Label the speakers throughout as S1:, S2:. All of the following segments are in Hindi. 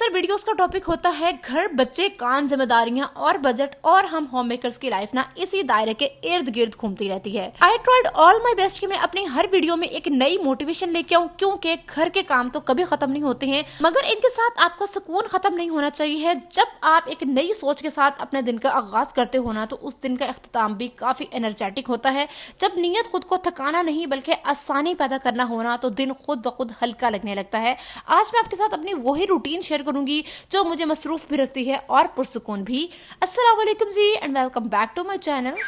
S1: अक्सर वीडियोस का टॉपिक होता है घर, बच्चे, काम, जिम्मेदारियां और बजट, और हम होम मेकर्स की लाइफ ना इसी दायरे के इर्द गिर्द घूमती रहती है। I tried all my best कि मैं अपनी हर वीडियो में एक नई मोटिवेशन लेके आऊं, क्योंकि घर के काम तो कभी खत्म नहीं होते हैं, मगर इनके साथ आपका सुकून खत्म नहीं होना चाहिए। जब आप एक नई सोच के साथ अपने दिन का आगाज करते हो ना, तो उस दिन का इख्तिताम भी काफी एनर्जेटिक होता है। जब नीयत खुद को थकाना नहीं बल्कि आसानी पैदा करना होना, तो दिन खुद ब खुद हल्का लगने लगता है। आज मैं आपके साथ अपनी वही रूटीन शेयर करूंगी जो मुझे मसरूफ भी रखती है और पुरसुकून भी। अस्सलाम वालेकुम जी and welcome back to my channel.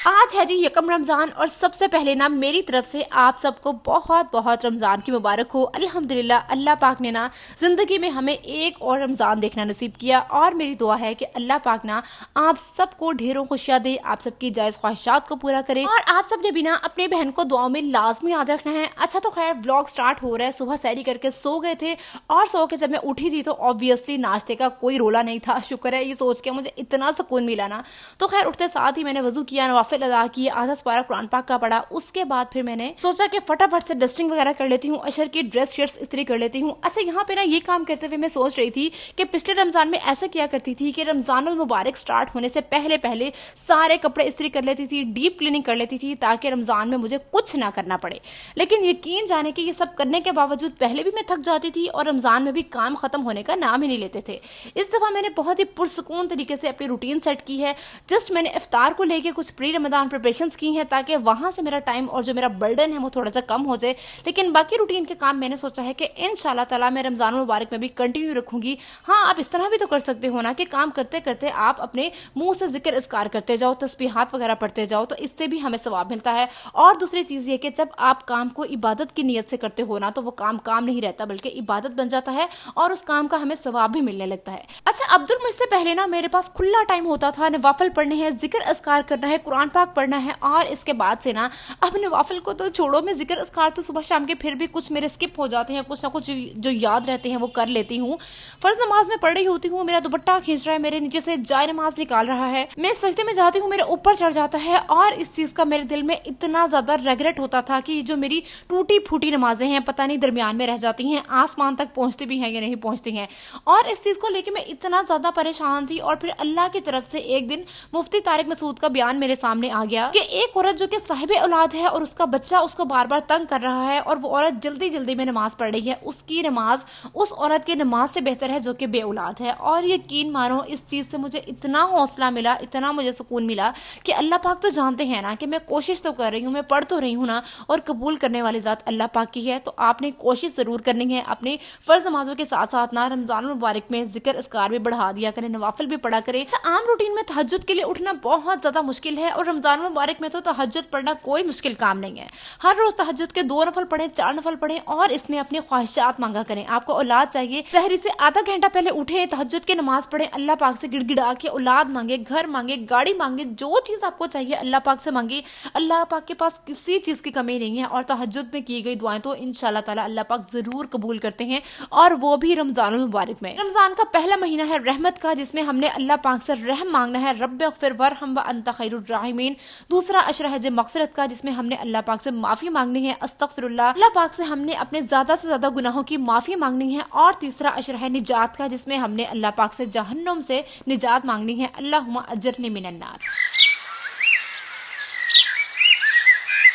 S1: आज है जी यकम रमजान और सबसे पहले ना मेरी तरफ से आप सबको बहुत बहुत रमजान की मुबारक हो। अल्हम्दुलिल्लाह, अल्लाह पाक ने ना जिंदगी में हमें एक और रमजान देखना नसीब किया और मेरी दुआ है कि अल्लाह पाक ना आप सबको ढेरों खुशियां दे, आप सबकी जायज ख्वाहिशात को पूरा करे और आप सबने भी ना अपनी बहन को दुआओं में लाजमी याद रखना है। अच्छा तो खैर व्लॉग स्टार्ट हो रहा है। सुबह सैरी करके सो गए थे और सो के जब मैं उठी थी तो ऑब्वियसली नाश्ते का कोई रोला नहीं था। शुक्र है, ये सोच के मुझे इतना सुकून मिला ना। तो खैर उठते साथ ही मैंने वजू किया, नवाफिल अदा किए, आधा पारा कुरान पाक का पढ़ा। उसके बाद फिर मैंने सोचा कि फटाफट से डस्टिंग वगैरह कर लेती हूँ, अशर की ड्रेस शर्ट्स इस्त्री कर लेती हूँ। अच्छा यहाँ पे ना ये काम करते हुए मैं सोच रही थी कि पिछले रमजान में ऐसा किया करती थी कि रमजानुल मुबारक स्टार्ट होने से पहले पहले सारे कपड़े इस्त्री कर लेती थी, डीप क्लीनिंग कर लेती थी, ताकि रमजान में मुझे कुछ ना करना पड़े। लेकिन यकीन जाने कि ये सब करने के बावजूद पहले भी मैं थक जाती थी और रमजान में भी काम खत्म होने का नाम ही नहीं लेते थे। इस दफा मैंने बहुत ही पुरसुकून तरीके से अपनी रूटीन सेट की है। जस्ट मैंने इफ्तार को लेके कुछ प्री रमजान प्रिपरेशंस की हैं ताकि वहां से मेरा टाइम और जो मेरा बर्डन है वो थोड़ा सा कम हो जाए। लेकिन बाकी रूटीन के काम मैंने सोचा है कि इंशाल्लाह ताला मैं रमजान मुबारक में भी कंटिन्यू रखूंगी। हाँ, आप इस तरह भी तो कर सकते हो ना कि काम करते करते आप अपने मुंह से जिक्र इस्कार करते जाओ, तस्बीहात वगैरह पढ़ते जाओ, तो इससे भी हमें सवाब मिलता है। और दूसरी चीज ये कि जब आप काम को इबादत की नीयत से करते हो ना, तो वो काम काम नहीं रहता बल्कि इबादत बन जाता है और उस काम का हमें सवाब भी मिलने लगता है। अच्छा अब्दुल, मुझसे पहले ना मेरे पास खुला टाइम होता था, नवाफिल पढ़ने हैं, जिक्र अस्कार करना है, कुरान पाक पढ़ना है, और इसके बाद से ना अब नवाफिल को तो छोड़ो, मैं जिक्र अस्कार तो सुबह शाम के फिर भी कुछ मेरे स्किप हो जाते हैं, कुछ ना कुछ जो याद रहते हैं वो कर लेती हूँ। फर्ज नमाज में पढ़ रही होती हूँ, मेरा दुपट्टा खींच रहा है, मेरे नीचे से जाय नमाज निकाल रहा है, मैं सजदे में जाती हूँ, मेरे ऊपर चढ़ जाता है, और इस चीज का मेरे दिल में इतना ज्यादा रेग्रेट होता था कि जो मेरी टूटी फूटी नमाजें हैं पता नहीं दरमियान में रह जाती हैं, आसमान तक पहुंचती भी हैं या नहीं पहुंचती हैं। और इस चीज को लेकर मैं इतना ज्यादा परेशान थी। और फिर अल्लाह की तरफ से एक दिन मुफ्ती तारिक मसूद का बयान मेरे सामने आ गया कि एक औरत जो कि साहिब औलाद है और उसका बच्चा उसको बार बार तंग कर रहा है और वो औरत जल्दी जल्दी में नमाज पढ़ रही है, उसकी नमाज उस औरत की नमाज से बेहतर है जो कि बे औलाद है। और यकीन मानो इस चीज से मुझे इतना हौसला मिला, इतना मुझे सुकून मिला कि अल्लाह पाक तो जानते हैं ना कि मैं कोशिश तो कर रही हूँ, मैं पढ़ तो रही हूँ ना, और कबूल करने वाली जात अल्लाह पाक की है। तो आपने कोशिश जरूर करनी है, अपने फर्ज नमाजों के साथ साथ ना रमजान मुबारक में जिक्र अस्कार भी बढ़ा दिया करें, नवाफिल भी पढ़ा करें। आम रूटीन में तहज्जुद के लिए उठना बहुत ज्यादा मुश्किल है और रमजान मुबारक में तो तहज्जुद पढ़ना कोई मुश्किल काम नहीं है। हर रोज तहज्जुद के 2 नफल पढ़ें, 4 नफल पढ़ें और इसमें अपनी ख्वाहिशात मांगा करें। आपको औलाद चाहिए, सहरी से आधा घंटा पहले उठे, तहज्जुद की नमाज पढ़ें, अल्लाह पाक से गिड़गिड़ा के औलाद मांगे, घर मांगे, गाड़ी मांगे, जो चीज आपको चाहिए अल्लाह पाक से मांगे। अल्लाह पाक के पास किसी चीज की कमी नहीं है और तहज्जुद में की गई दुआएं तो इंशाल्लाह ताला अल्लाह पाक जरूर कबूल करते हैं, और वो भी रमजान मुबारक में। रमजान का पहला महीना है रहमत का, जिसमें हमने अल्लाह पाक से रहम मांगना है, रब्बिग़फिर वरहम व अंत खैरुर राहिमीन। दूसरा अशरा है मगफिरत का, जिसमें हमने अल्लाह पाक से माफी मांगनी है, अस्तगफिरुल्लाह, अल्लाह पाक से हमने अपने ज्यादा से ज्यादा गुनाहों की माफी मांगनी है। और तीसरा अशरा है निजात का, जिसमें हमने अल्लाह पाक से जहन्नुम से निजात मांगनी है, अल्लाहुम्मा अजरनी मिनन नार।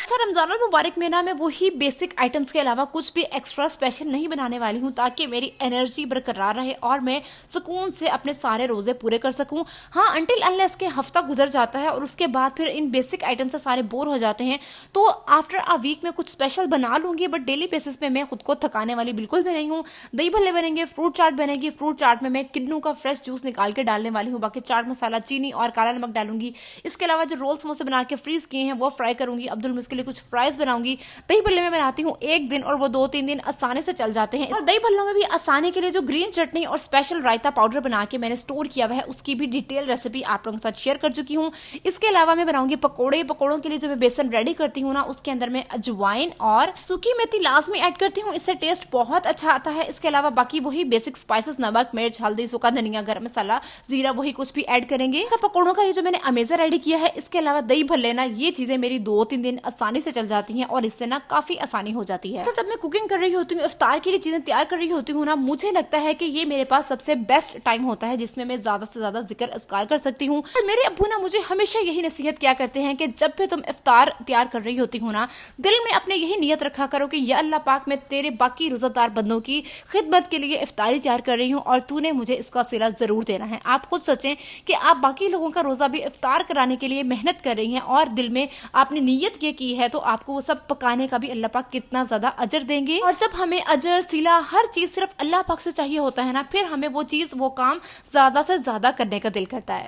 S1: अच्छा रमजान मुबारक में ना मैं वही बेसिक आइटम्स के अलावा कुछ भी एक्स्ट्रा स्पेशल नहीं बनाने वाली हूँ, ताकि मेरी एनर्जी बरकरार रहे और मैं सुकून से अपने सारे रोजे पूरे कर सकूँ। हाँ, अनटिल अनलेस के हफ्ता गुजर जाता है और उसके बाद फिर इन बेसिक आइटम से सारे बोर हो जाते हैं, तो आफ्टर अ वीक में कुछ स्पेशल बना लूंगी, बट डेली बेसिस पे मैं खुद को थकाने वाली बिल्कुल भी नहीं हूँ। दही भल्ले बनेंगे, फ्रूट चाट बनेगी, फ्रूट चाट में मैं किन्नू का फ्रेश जूस निकाल के डालने वाली हूँ, बाकी चाट मसाला, चीनी और काला नमक डालूंगी। इसके अलावा जो रोल समोसे बना के फ्रीज किए हैं वो फ्राई करूंगी। अब्दुल के लिए कुछ फ्राइज बनाऊंगी। दही भल्ले में बनाती हूँ एक दिन और वो 2-3 दिन आसानी से चल जाते हैं। और दही भल्लों में भी आसानी के लिए जो ग्रीन चटनी और स्पेशल रायता पाउडर बना के मैंने स्टोर किया हुआ है, उसकी भी डिटेल रेसिपी आप लोगों के साथ शेयर कर चुकी हूँ। इसके अलावा मैं बनाऊंगी पकौड़े। पकौड़ों के लिए जो मैं बेसन रेडी करती हूँ ना, उसके अंदर मैं अजवाइन और सूखी मेथी लाजमी ऐड करती हूँ, इससे टेस्ट बहुत अच्छा आता है। इसके अलावा बाकी वही बेसिक स्पाइसेस, नमक, मिर्च, हल्दी, सूखा धनिया, गरम मसाला, जीरा, वही कुछ भी ऐड करेंगे। सब पकौड़ों का ये जो मैंने अमेज़ा रेडी किया है। इसके अलावा दही भल्ले ना, ये चीजें मेरी 2-3 दिन आसानी आसानी से चल जाती हैं और इससे ना काफी आसानी हो जाती है। जब मैं कुकिंग कर रही होती हूँ, इफ्तार के लिए चीजें तैयार कर रही होती हूँ ना, मुझे लगता है कि ये मेरे पास सबसे बेस्ट टाइम होता है जिसमें मैं ज्यादा से ज्यादा जिक्र अस्कार कर सकती हूँ। और मेरे अब्बू ना मुझे हमेशा यही नसीहत किया करते हैं कि जब भी तुम इफ्तार तैयार कर रही होती हो ना, दिल में अपने यही नियत रखा करो कि या अल्लाह पाक, मैं तेरे बाकी रोजादार बंदों की खिदमत के लिए इफ्तारी तैयार कर रही हूँ और तूने मुझे इसका सिला जरूर देना है। आप खुद सोचें कि आप बाकी लोगों का रोजा भी इफ्तार कराने के लिए मेहनत कर रही हैं और दिल में आपने नियत ये की है, तो आपको वो सब पकाने का भी अल्लाह पाक कितना ज्यादा अजर देंगे। और जब हमें अजर, सिला, हर चीज सिर्फ अल्लाह पाक से चाहिए होता है ना, फिर हमें वो चीज, वो काम ज्यादा से ज्यादा करने का दिल करता है।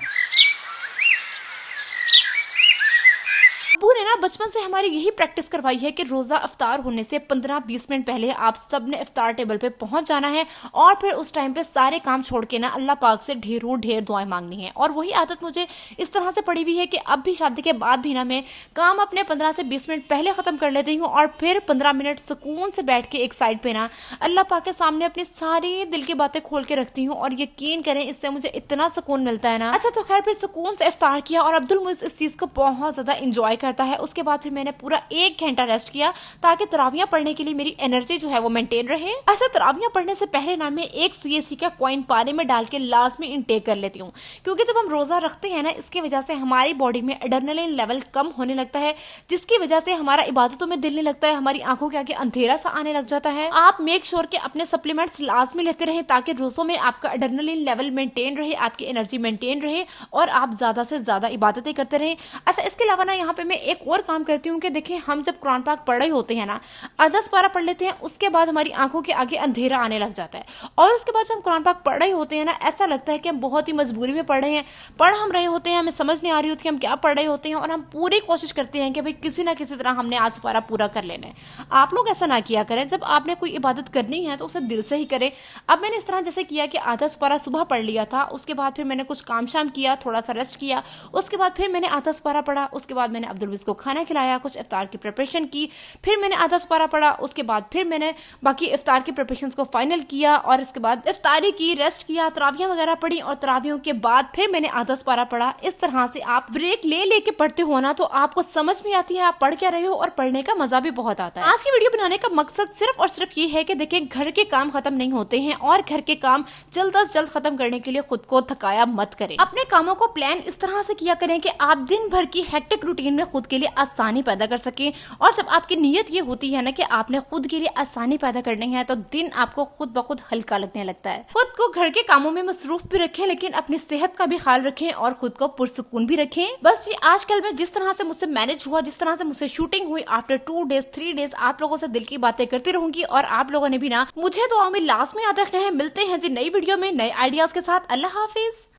S1: अब्बू ने ना बचपन से हमारी यही प्रैक्टिस करवाई है कि रोजा इफ्तार होने से 15-20 मिनट पहले आप सब ने इफ्तार टेबल पे पहुंच जाना है और फिर उस टाइम पे सारे काम छोड़ के ना अल्लाह पाक से ढेरों ढेर दुआएं मांगनी है। और वही आदत मुझे इस तरह से पड़ी हुई है कि अब भी शादी के बाद भी ना मैं काम अपने 15 से 20 मिनट पहले खत्म कर लेती हूँ और फिर 15 मिनट सुकून से बैठ के एक साइड पे ना अल्लाह पाक के सामने अपनी सारी दिल की बातें खोल के रखती हूँ। और यकीन करें, इससे मुझे इतना सुकून मिलता है ना। अच्छा, तो खैर फिर सुकून से इफ्तार किया और अब्दुल मुइज इस चीज को बहुत ज्यादा इंजॉय करता है। उसके बाद फिर मैंने पूरा 1 घंटा रेस्ट किया ताकि तरावियां पढ़ने के लिए मेरी एनर्जी जो है वो मेंटेन रहे। ऐसे तरावियां पढ़ने से पहले ना मैं 1 CSC का कॉइन पानी में डाल के लाजमी इंटेक कर लेती हूँ, क्योंकि जब हम रोजा रखते हैं ना, इसकी वजह से हमारी बॉडी में एड्रेनलिन लेवल कम होने लगता है, जिसकी वजह से हमारा इबादतों में दिल नहीं लगता है, हमारी आंखों के आगे अंधेरा सा आने लग जाता है। आप मेक श्योर के अपने सप्लीमेंट्स लाजमी लेते रहे ताकि रोजों में आपका एड्रेनलिन लेवल मेंटेन रहे, आपकी एनर्जी मेंटेन रहे और आप ज्यादा से ज्यादा इबादतें करते रहे। अच्छा, इसके अलावा ना यहाँ पे मैं एक और काम करती हूँ कि देखिए, हम जब कुरान पाक पढ़ रहे होते हैं ना, आधा पारा पढ़ लेते हैं, उसके बाद हमारी आंखों के आगे अंधेरा आने लग जाता है और उसके बाद जब हम कुरान पाक पढ़ रहे होते हैं ना, ऐसा लगता है कि हम बहुत ही मजबूरी में पढ़ रहे हैं, पढ़ हम रहे होते हैं, हमें समझ नहीं आ रही होती कि हम क्या पढ़ रहे होते हैं और हम पूरी कोशिश करते हैं कि भाई किसी ना किसी तरह हमने आज पारा पूरा कर लेना है। आप लोग ऐसा ना किया करें, जब आपने कोई इबादत करनी है तो उसे दिल से ही करें। अब मैंने इस तरह जैसे किया कि आधा पारा सुबह पढ़ लिया था, उसके बाद फिर मैंने कुछ काम शाम किया, थोड़ा सा रेस्ट किया, उसके बाद फिर मैंने आधा पारा पढ़ा, उसके बाद मैंने अब्दुल मुइज को खाना खिलाया, कुछ इफ्तार की प्रिपरेशन की, फिर मैंने आधा पारा पढ़ा, उसके बाद फिर मैंने बाकी इफ्तार की प्रिपरेशंस को फाइनल किया और इसके बाद इफ्तारी की, रेस्ट किया, तरावियां वगैरह पढ़ी और तरावियों के बाद फिर मैंने आधा पारा पढ़ा। इस तरह से आप ब्रेक ले लेके पढ़ते हो ना, तो आपको समझ में आती है आप पढ़ क्या रहे हो और पढ़ने का मजा भी बहुत आता है। आज की वीडियो बनाने का मकसद सिर्फ और सिर्फ ये है कि देखिए, घर के काम खत्म नहीं होते हैं और घर के काम जल्द अज जल्द खत्म करने के लिए खुद को थकाया मत करें। अपने कामों को प्लान इस तरह से किया करें कि आप दिन भर की हेक्टिक रूटीन में खुद के लिए आसानी पैदा कर सकें। और जब आपकी नीयत ये होती है ना कि आपने खुद के लिए आसानी पैदा करनी है, तो दिन आपको खुद ब खुद हल्का लगने लगता है। खुद को घर के कामों में मसरूफ भी रखें, लेकिन अपनी सेहत का भी ख्याल रखें और खुद को पुरसुकून भी रखें। बस ये आजकल में जिस तरह से मुझसे मैनेज हुआ, जिस तरह से मुझसे शूटिंग हुई, आफ्टर 2 डेज 3 डेज आप लोगों से दिल की बातें करती रहूंगी और आप लोगों ने भी ना मुझे दुआओं में लाजमी याद रखना है। मिलते हैं जी नई वीडियो में नए आइडियाज के साथ। अल्लाह हाफिज।